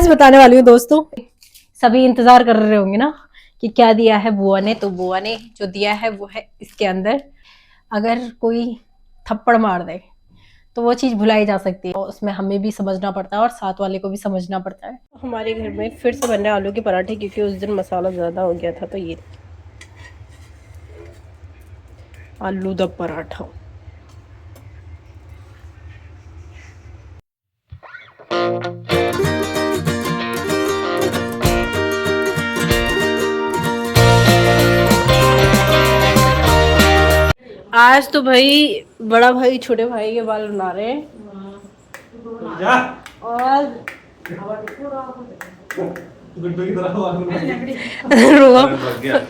खास बताने वाली हूँ दोस्तों। सभी इंतजार कर रहे होंगे ना कि क्या दिया है बुआ ने। तो बुआ ने जो दिया है वो है इसके अंदर। अगर कोई थप्पड़ मार दे तो वो चीज भुलाई जा सकती है, और उसमें हमें भी समझना पड़ता है और साथ वाले को भी समझना पड़ता है। हमारे घर में फिर से बन रहे आलू के पराठे, क्योंकि उस दिन मसाला ज्यादा हो गया था। तो ये आलू द पराठा। आज तो भाई बड़ा भाई छोटे भाई के बाल बना रहे हैं।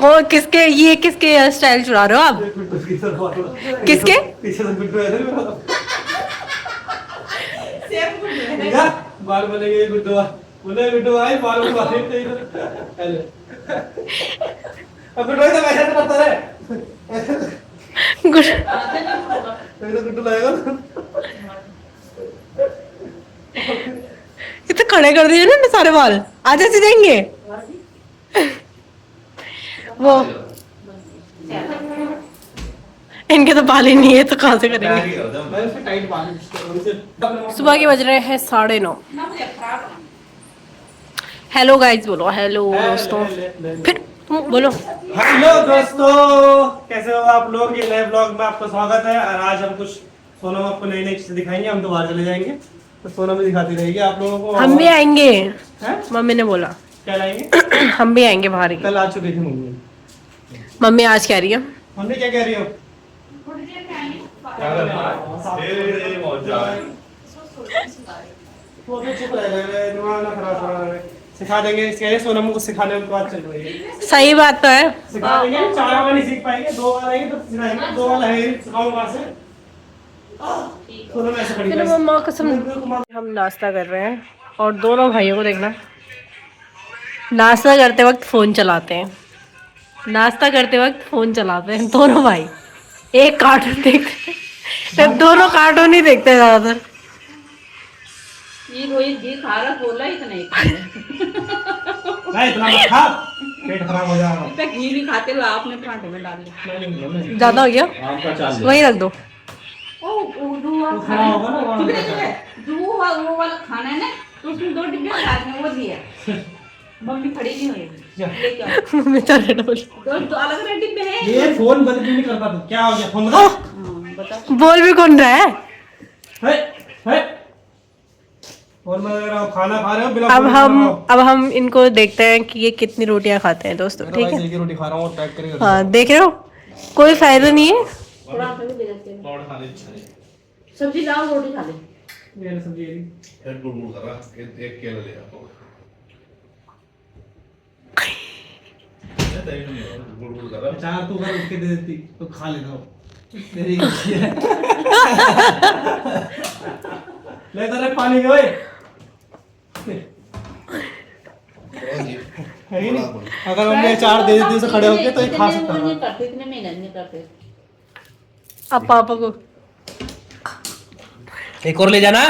और किसके ये किसके हेयर स्टाइल चुरा रहे हो आप? किसके? बाल बनेंगे गुड्डू बोले गुड्डू भाई बाल बनवाने पहले अब गुड्डू तो वैसे तो करता है गुड्डू लाएगा ये तो खड़े कर दिए ना सारे बाल। आज ऐसे देंगे वो। इनके तो बाल ही नहीं है तो कहाँ से करेंगे। सुबह के बज रहे हैं 9:30। हेलो गाइस बोलो। हेलो दोस्तों। फिर तुम बोलो। हेलो दोस्तों, कैसे हो आप लोग? ये नए ब्लॉग में आपका स्वागत है। और आज हम कुछ सोनम आपको नई नई चीजें दिखाएंगे। हम तो बाहर चले जाएंगे तो सोनम भी दिखाती रहेगी आप लोगों को। हम भी आएंगे, मम्मी ने बोला। क्या लाएंगे? हम भी आएंगे बाहर। कल आ चुके थे मम्मी। मम्मी आज कह रही है। मम्मी क्या कह रही हो? सिखा देंगे, इसके सोनम को सिखाने में बात चल रही है। सही बात तो है। सिखा देंगे, 4 बार नहीं सीख पाएंगे, 2 बार आएंगे तो सिखाएंगे। 2 बार आएंगे सिखाऊंगा से। सोनम ऐसे खड़ी है। मम्मा कसम। हम नाश्ता कर रहे हैं और दोनों भाइयों को देखना, नाश्ता करते वक्त फोन चलाते हैं। नाश्ता करते वक्त फोन चलाते हैं दोनों भाई। एक कार्टून देखते हैं, दोनों कार्टून ही देखते हैं ज्यादातर। ये वही घी खा रहा, बोला इतना ही नहीं इतना मत खा, पेट खराब हो जाएगा। इतना घी नहीं खाते हो आपने पराठे में डाल दिया। ज्यादा हो गया, वही रख दो। खाना होगा ना जो वो वाला खाना है ना, तो उसमें 2 डिब्बे साथ में वो दिया। मम्मी खड़ी नहीं होगी। मम्मी तो रेड बोल। 2 अलग अलग डिब्बे हैं। ये फोन बंद क्यों नहीं करता तू? क्या हो गया फोन बंद? बता। बोल भी कौन रहा है? है फोन में लग रहा हो, खाना खा रहे हो बिना अब हम इनको देखते हैं कि ये कितनी रोटियां खाते हैं दोस्तों। ठीक है, एक ही रोटी खा रहा हूं और पैक करके। हाँ देख रहे हो, कोई फायदा नहीं है। थोड़ा सा भी दे देते हैं। सब्जी लाओ, रोटी खा ले। ये सब्जी है एक गुड़गुड़ कर रहा, एक केला ले आओ। गुड़गुड़ कर रहा। चार तू कर उसके दे देती तो खा लेता हूं। तेरी है ले तो रे पानी के ओए। है ही नहीं। अगर हमने 4 दे देती तो खड़े होके तो ये खा सकता था। करते इतने मेहनत नहीं करते। अब पापा को एक और ले जाना।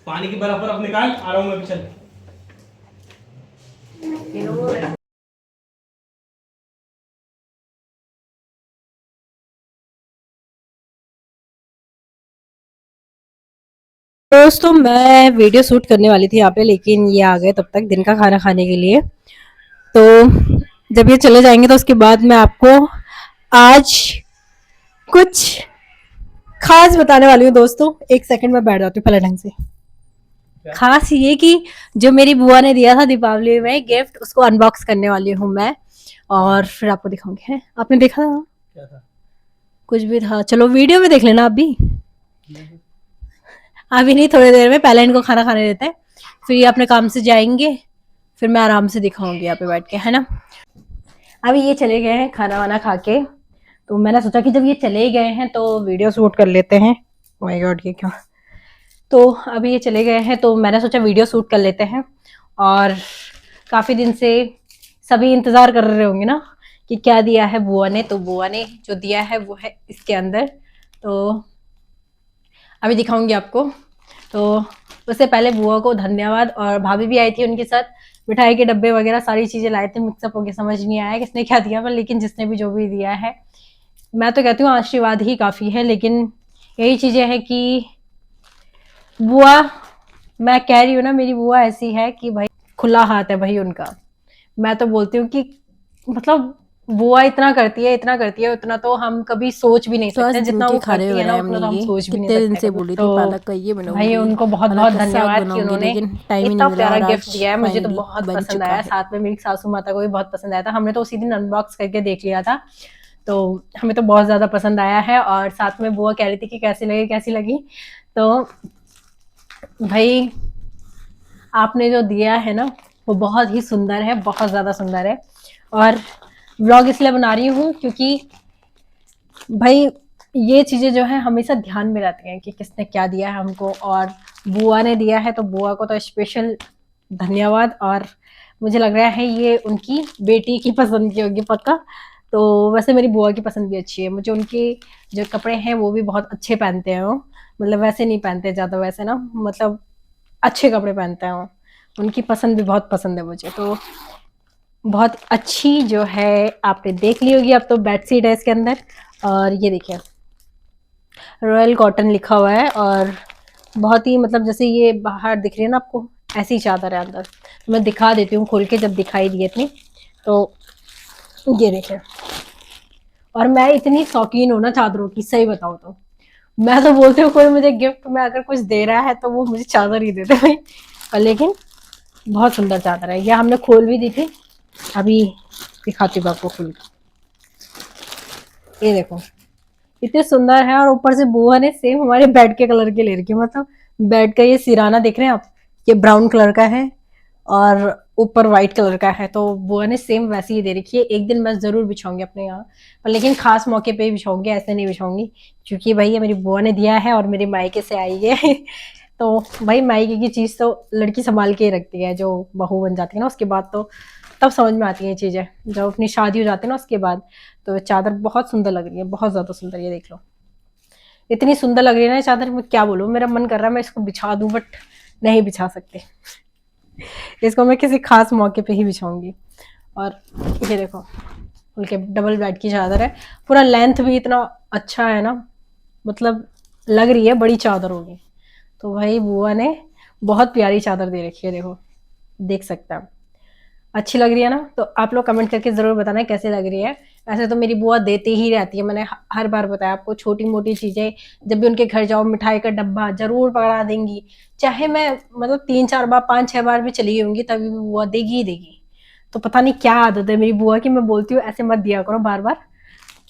पानी की बर्फ बर्फ निकाल, आ रहा हूं मैं भी। चल दोस्तों, मैं वीडियो शूट करने वाली थी यहाँ पे, लेकिन ये आ गए तब तक दिन का खाना खाने के लिए। तो जब ये चले जाएंगे तो उसके बाद मैं आपको आज कुछ खास बताने वाली हूँ दोस्तों। एक सेकंड में बैठ जाती हूँ पहले ढंग से। खास ये कि जो मेरी बुआ ने दिया था दीपावली में गिफ्ट, उसको अनबॉक्स करने वाली हूँ मैं, और फिर आपको दिखाऊंगी। है, आपने देखा था? क्या था? कुछ भी था। चलो वीडियो में देख लेना आप भी। अभी नहीं, थोड़ी देर में। पहले इनको खाना खाने देते हैं, फिर ये अपने काम से जाएंगे, फिर मैं आराम से दिखाऊंगी यहाँ पे बैठ के, है ना। अभी ये चले गए हैं खाना वाना खा के, तो मैंने सोचा कि जब ये चले गए हैं तो वीडियो शूट कर लेते हैं। ओह माय गॉड, ये क्या। तो अभी ये चले गए हैं तो मैंने सोचा वीडियो शूट कर लेते हैं। और काफ़ी दिन से सभी इंतज़ार कर रहे होंगे ना कि क्या दिया है बुआ ने। तो बुआ ने जो दिया है वो है इसके अंदर। तो अभी दिखाऊंगी आपको। तो उससे पहले बुआ को धन्यवाद। और भाभी भी आई थी उनके साथ, मिठाई के डब्बे वगैरह सारी चीजें लाए थे, मिक्सअप हो गया, समझ नहीं आया किसने क्या दिया, पर लेकिन जिसने भी जो भी दिया है, मैं तो कहती हूँ आशीर्वाद ही काफी है। लेकिन यही चीजें हैं कि बुआ, मैं कह रही हूँ ना, मेरी बुआ ऐसी है कि भाई खुला हाथ है भाई उनका। मैं तो बोलती हूँ कि मतलब बुआ इतना करती है, इतना करती है, उतना तो हम कभी सोच भी नहीं तो आज सकते, जितना दिन के वो खाने करती है ना बनाए उतना हमने तो हम ये, सोच भी नहीं कितने दिन सकते से कभी। बोली तो थी पालक का ये भाई बनाऊंगी, उनको बहुत पालक बहुत का साग धन्यवाद कि बनाऊंगी, उन्होंने लेकिन टाइम ही इतना नहीं मिला प्यारा और गिफ्ट आज दिया है। मुझे तो फाइनली बहुत बन पसंद चुका आया, है। साथ में मेरी सासू माता को भी बहुत पसंद आया था। हमने तो उसी दिन अनबॉक्स करके देख लिया था, तो हमें तो बहुत ज्यादा पसंद आया है। और साथ में बुआ कह रही थी कि कैसी लगी कैसी लगी। तो भाई आपने जो दिया है ना वो बहुत ही सुंदर है, बहुत ज्यादा सुंदर है। और व्लॉग इसलिए बना रही हूँ क्योंकि भाई ये चीजें जो है हमेशा ध्यान में रहती हैं कि किसने क्या दिया है हमको, और बुआ ने दिया है तो बुआ को तो स्पेशल धन्यवाद। और मुझे लग रहा है ये उनकी बेटी की पसंद की होगी पक्का। तो वैसे मेरी बुआ की पसंद भी अच्छी है, मुझे उनके जो कपड़े हैं वो भी बहुत अच्छे पहनते हैं वो, मतलब वैसे नहीं पहनते ज्यादा, वैसे ना मतलब अच्छे कपड़े पहनते हैं वो, उनकी पसंद भी बहुत पसंद है मुझे। तो बहुत अच्छी जो है आपने देख ली होगी। अब तो बेडशीट है इसके अंदर, और ये देखिए रॉयल कॉटन लिखा हुआ है, और बहुत ही मतलब जैसे ये बाहर दिख रही है ना आपको, ऐसी चादर है अंदर। तो मैं दिखा देती हूँ खोल के, जब दिखाई दी इतनी। तो ये देखिए, और मैं इतनी शौकीन हूँ ना चादरों की, सही बताऊँ तो मैं तो बोलती हूँ कोई मुझे गिफ्ट में अगर कुछ दे रहा है तो वो मुझे चादर ही देते भाई। और लेकिन बहुत सुंदर चादर है, यह हमने खोल भी दी थी, अभी दिखाती हूँ आपको खोल के। ये देखो इतने सुंदर है, और ऊपर से बुआ ने सेम हमारे बेड के कलर के ले रखी है, मतलब बेड का ये सिराना देख रहे हैं आप, ये ब्राउन कलर का है और ऊपर व्हाइट कलर का है। तो बुआ ने सेम वैसी ही दे रखी है। एक दिन मैं जरूर बिछाऊंगी अपने यहाँ, पर लेकिन खास मौके पे ही बिछाऊंगी, ऐसे नहीं बिछाऊंगी, क्योंकि भाई ये मेरी बुआ ने दिया है और मेरे मायके से आई है तो भाई मायके की चीज तो लड़की संभाल के ही रखती है, जो बहू बन जाती है ना उसके बाद तो तब समझ में आती है चीजें, जब अपनी शादी हो जाती है ना उसके बाद। तो चादर बहुत सुंदर लग रही है, बहुत ज्यादा सुंदर, ये देख लो इतनी सुंदर लग रही है ना चादर, मैं क्या बोलूं, मेरा मन कर रहा है मैं इसको बिछा दूं, बट नहीं बिछा सकते इसको मैं किसी खास मौके पे ही बिछाऊंगी। और ये देखो बल्कि डबल बेड की चादर है, पूरा लेंथ भी इतना अच्छा है ना, मतलब लग रही है बड़ी चादर होगी। तो भाई बुआ ने बहुत प्यारी चादर दे रखी है, देखो देख सकते हैं, अच्छी लग रही है ना। तो आप लोग कमेंट करके जरूर बताना कैसे लग रही है। वैसे तो मेरी बुआ देते ही रहती है, मैंने हर बार बताया आपको, छोटी मोटी चीजें जब भी उनके घर जाओ मिठाई का डब्बा जरूर पकड़ा देंगी, चाहे मैं मतलब 3-4 बार 5-6 बार भी चली होंगी तभी भी बुआ देगी ही देगी। तो पता नहीं क्या आदत है मेरी बुआ की, मैं बोलती हूँ ऐसे मत दिया करो बार बार,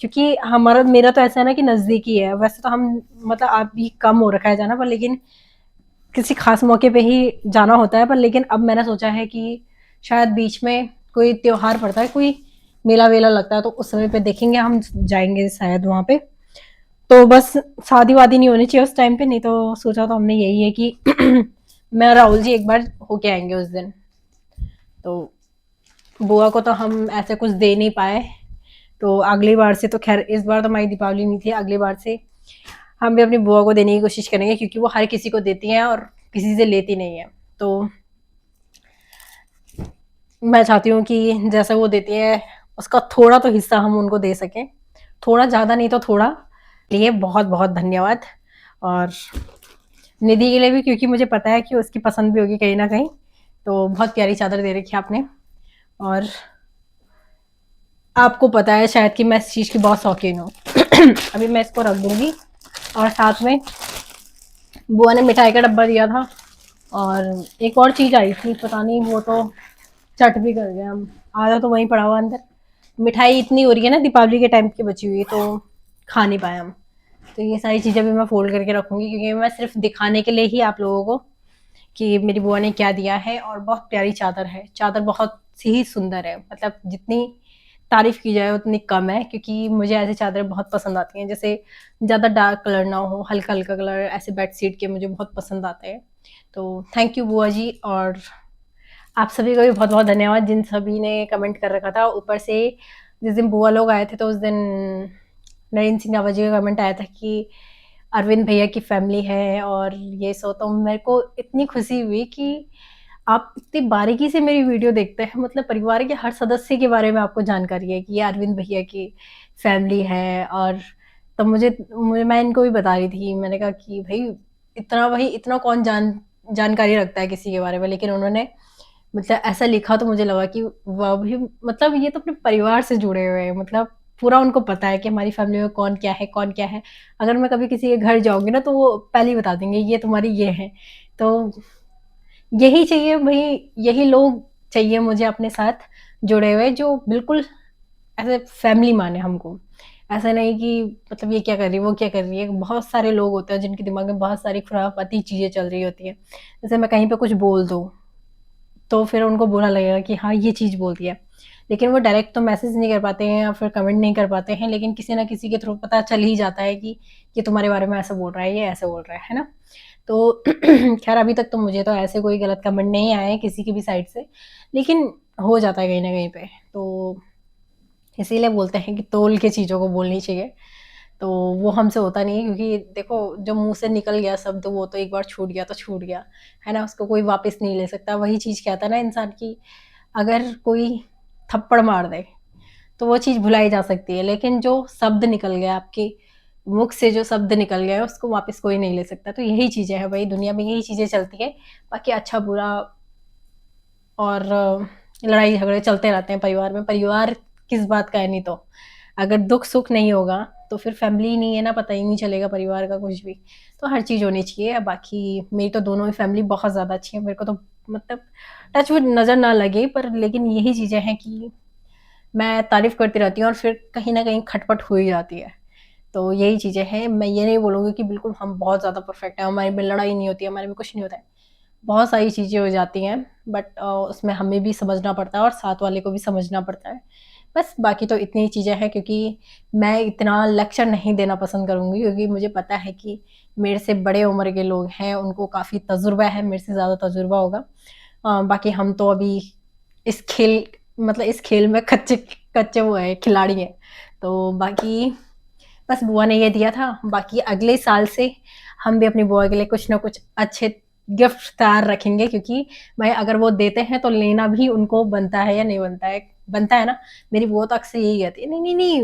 क्योंकि हमारा मेरा तो ऐसा है ना कि नजदीकी है, वैसे तो हम मतलब आप भी कम हो रखा है जाना, पर लेकिन किसी खास मौके पे ही जाना होता है। पर लेकिन अब मैंने सोचा है कि शायद बीच में कोई त्योहार पड़ता है, कोई मेला वेला लगता है, तो उस समय पे देखेंगे, हम जाएंगे शायद वहां पे। तो बस शादी वादी नहीं होनी चाहिए उस टाइम पे, नहीं तो सोचा तो हमने यही है कि मैं और राहुल जी एक बार होके आएंगे उस दिन। तो बुआ को तो हम ऐसे कुछ दे नहीं पाए, तो अगली बार से तो खैर, इस बार तो हमारी दीपावली नहीं थी, अगली बार से हम भी अपनी बुआ को देने की कोशिश करेंगे, क्योंकि वो हर किसी को देती हैं और किसी से लेती नहीं है। तो मैं चाहती हूँ कि जैसे वो देती है उसका थोड़ा तो हिस्सा हम उनको दे सकें, थोड़ा ज़्यादा नहीं तो थोड़ा। लिए बहुत बहुत धन्यवाद। और निधि के लिए भी, क्योंकि मुझे पता है कि उसकी पसंद भी होगी कहीं ना कहीं। तो बहुत प्यारी चादर दे रखी है आपने, और आपको पता है शायद कि मैं इस चीज़ की बहुत शौकीन हूँ अभी मैं इसको रख दूंगी। और साथ में बुआ ने मिठाई का डब्बा दिया था, और एक और चीज़ आई थी, पता नहीं वो तो चट भी कर गए हम, आधा तो वहीं पड़ा हुआ अंदर। मिठाई इतनी हो रही है ना दीपावली के टाइम की बची हुई, तो खा नहीं पाए हम। तो ये सारी चीज़ें भी मैं फोल्ड करके रखूंगी, क्योंकि मैं सिर्फ दिखाने के लिए ही आप लोगों को कि मेरी बुआ ने क्या दिया है। और बहुत प्यारी चादर है, चादर बहुत ही सुंदर है, मतलब जितनी तारीफ की जाए उतनी कम है, क्योंकि मुझे ऐसी चादरें बहुत पसंद आती हैं, जैसे ज़्यादा डार्क कलर ना हो, हल्का हल्का कलर, ऐसे बेडशीट के मुझे बहुत पसंद आते हैं। तो थैंक यू बुआ जी, और आप सभी को भी बहुत बहुत धन्यवाद जिन सभी ने कमेंट कर रखा था। ऊपर से जिस दिन बुआ लोग आए थे तो उस दिन नरेंद्र सिंह रावत जी का कमेंट आया था कि अरविंद भैया की फैमिली है और ये सो, तो मेरे को इतनी खुशी हुई कि आप इतनी बारीकी से मेरी वीडियो देखते हैं, मतलब परिवार के हर सदस्य के बारे में आपको जानकारी है कि ये अरविंद भैया की फैमिली है। और तब मैं इनको भी बता रही थी, मैंने कहा कि भाई इतना कौन जानकारी रखता है किसी के बारे में, लेकिन उन्होंने मतलब ऐसा लिखा तो मुझे लगा कि वाह भाई, मतलब ये तो अपने परिवार से जुड़े हुए हैं, मतलब पूरा उनको पता है कि हमारी फैमिली में कौन क्या है। अगर मैं कभी किसी के घर जाऊंगी ना तो वो पहले ही बता देंगे ये तुम्हारी ये है। तो यही चाहिए भाई, यही लोग चाहिए मुझे अपने साथ जुड़े हुए, जो बिल्कुल ऐसे फैमिली माने हमको। ऐसा नहीं कि मतलब ये क्या कर रही है, वो क्या कर रही है। बहुत सारे लोग होते हैं जिनके दिमाग में बहुत सारी खुराफाती चीज़ें चल रही होती हैं। जैसे मैं कहीं पे कुछ बोल दूँ, तो फिर उनको बुरा लगेगा कि हाँ, ये चीज़ बोल दिया। लेकिन वो डायरेक्ट तो मैसेज नहीं कर पाते हैं या फिर कमेंट नहीं कर पाते हैं, लेकिन किसी न किसी के थ्रू पता चल ही जाता है कि ये तुम्हारे बारे में ऐसा बोल रहा है, ये ऐसे बोल रहा है ना? तो खैर अभी तक तो मुझे तो ऐसे कोई गलत कमेंट नहीं आए हैं किसी की भी साइड से, लेकिन हो जाता है कहीं न कहीं पे। तो इसीलिए बोलते हैं कि तोल के चीज़ों को बोलनी चाहिए। तो वो हमसे होता नहीं है, क्योंकि देखो जो मुँह से निकल गया शब्द वो तो एक बार छूट गया तो छूट गया, है ना? उसको कोई वापस नहीं ले सकता। वही चीज़ कहता है ना इंसान की, अगर कोई थप्पड़ मार दे तो वो चीज़ भुलाई जा सकती है, लेकिन जो शब्द निकल गया आपके मुख से, जो शब्द निकल गया है उसको वापस कोई नहीं ले सकता। तो यही चीज़ें हैं भाई, दुनिया में यही चीज़ें चलती हैं। बाकी अच्छा बुरा और लड़ाई झगड़े चलते रहते हैं परिवार में। परिवार किस बात का है नहीं तो, अगर दुख सुख नहीं होगा तो फिर फैमिली ही नहीं है ना, पता ही नहीं चलेगा परिवार का कुछ भी। तो हर चीज़ होनी चाहिए। बाकी मेरी तो दोनों ही फैमिली बहुत ज़्यादा अच्छी है, मेरे को तो मतलब टच वुड नज़र ना लगे, पर लेकिन यही चीज़ें हैं कि मैं तारीफ़ करती रहती हूँ और फिर कहीं न कहीं खटपट हो ही जाती है। तो यही चीज़ें हैं। मैं ये नहीं बोलूँगी कि बिल्कुल हम बहुत ज़्यादा परफेक्ट हैं, हमारे में लड़ाई नहीं होती है, हमारे में कुछ नहीं होता है। बहुत सारी चीज़ें हो जाती हैं, बट उसमें हमें भी समझना पड़ता है और साथ वाले को भी समझना पड़ता है। बस बाकी तो इतनी ही चीज़ें हैं, क्योंकि मैं इतना लेक्चर नहीं देना पसंद करूँगी, क्योंकि मुझे पता है कि मेरे से बड़े उम्र के लोग हैं, उनको काफ़ी तजुर्बा है, मेरे से ज़्यादा तजुर्बा होगा। बाकी हम तो अभी इस खेल में कच्चे कच्चे वो हैं, खिलाड़ी हैं। तो बाकी बस बुआ ने ये दिया था। बाकी अगले साल से हम भी अपनी बुआ के लिए कुछ ना कुछ अच्छे गिफ्ट तैयार रखेंगे, क्योंकि भाई अगर वो देते हैं तो लेना भी उनको बनता है या नहीं बनता है, बनता है ना। मेरी बुआ तो अक्सर यही कहती है, नहीं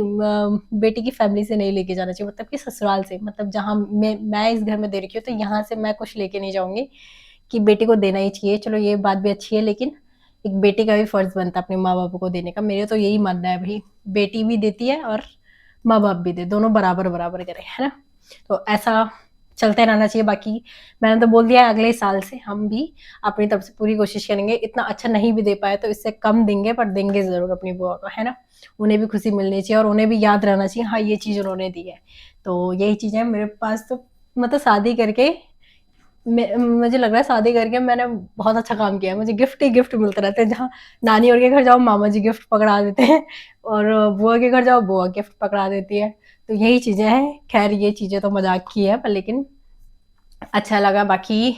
बेटी की फैमिली से नहीं लेके जाना चाहिए, मतलब कि ससुराल से, मतलब जहाँ मैं इस घर में दे रखी हूँ तो यहाँ से मैं कुछ लेके नहीं जाऊंगी, कि बेटी को देना ही चाहिए। चलो ये बात भी अच्छी है, लेकिन एक बेटी का भी फर्ज बनता है अपने माँ बाप को देने का। मेरे तो यही मानना है भाई, बेटी भी देती है और माँ बाप भी दे, दोनों बराबर बराबर करें, है ना? तो ऐसा चलते रहना चाहिए। बाकी मैंने तो बोल दिया है, अगले साल से हम भी अपनी तरफ से पूरी कोशिश करेंगे। इतना अच्छा नहीं भी दे पाए तो इससे कम देंगे, पर देंगे ज़रूर अपनी बुआ को, है ना? उन्हें भी खुशी मिलनी चाहिए और उन्हें भी याद रहना चाहिए, हाँ ये चीज़ उन्होंने दी है। तो यही चीज़ है मेरे पास। तो मतलब शादी करके मुझे लग रहा है शादी करके मैंने बहुत अच्छा काम किया है। मुझे गिफ्ट ही गिफ्ट मिलते रहते हैं, जहाँ नानी और के घर जाओ मामा जी गिफ्ट पकड़ा देते हैं, और बुआ के घर जाओ बुआ गिफ्ट पकड़ा देती है। तो यही चीज़ें हैं। खैर ये चीज़ें तो मजाक की है, पर लेकिन अच्छा लगा। बाकी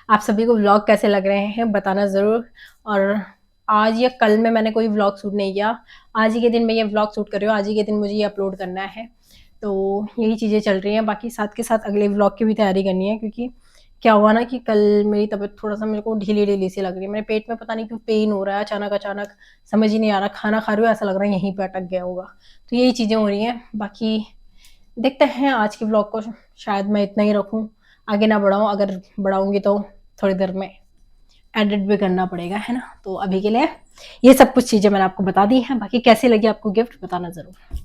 आप सभी को व्लॉग कैसे लग रहे हैं बताना ज़रूर। और आज या कल में मैंने कोई व्लॉग शूट नहीं किया, आज ही के दिन मैं ये व्लॉग शूट कर रही हूँ, आज ही के दिन मुझे ये अपलोड करना है। तो यही चीज़ें चल रही हैं। बाकी साथ के साथ अगले व्लॉग की भी तैयारी करनी है, क्योंकि क्या हुआ ना कि कल मेरी तबीयत थोड़ा-सा मेरे को ढीली-ढीली सी लग रही है। मेरे पेट में पता नहीं क्यों पेन हो रहा है अचानक-अचानक, समझ ही नहीं आ रहा। खाना खा रही हूँ, ऐसा लग रहा है यहीं पे अटक गया होगा। तो यही चीज़ें हो रही हैं। बाकी देखते हैं, आज के व्लॉग को शायद मैं इतना ही रखूँ, आगे ना बढ़ाऊँ। अगर बढ़ाऊँगी तो थोड़ी देर में एडिट भी करना पड़ेगा, है ना? तो अभी के लिए ये सब कुछ चीज़ें मैंने आपको बता दी हैं। बाकी कैसी लगी आपको गिफ्ट बताना ज़रूर।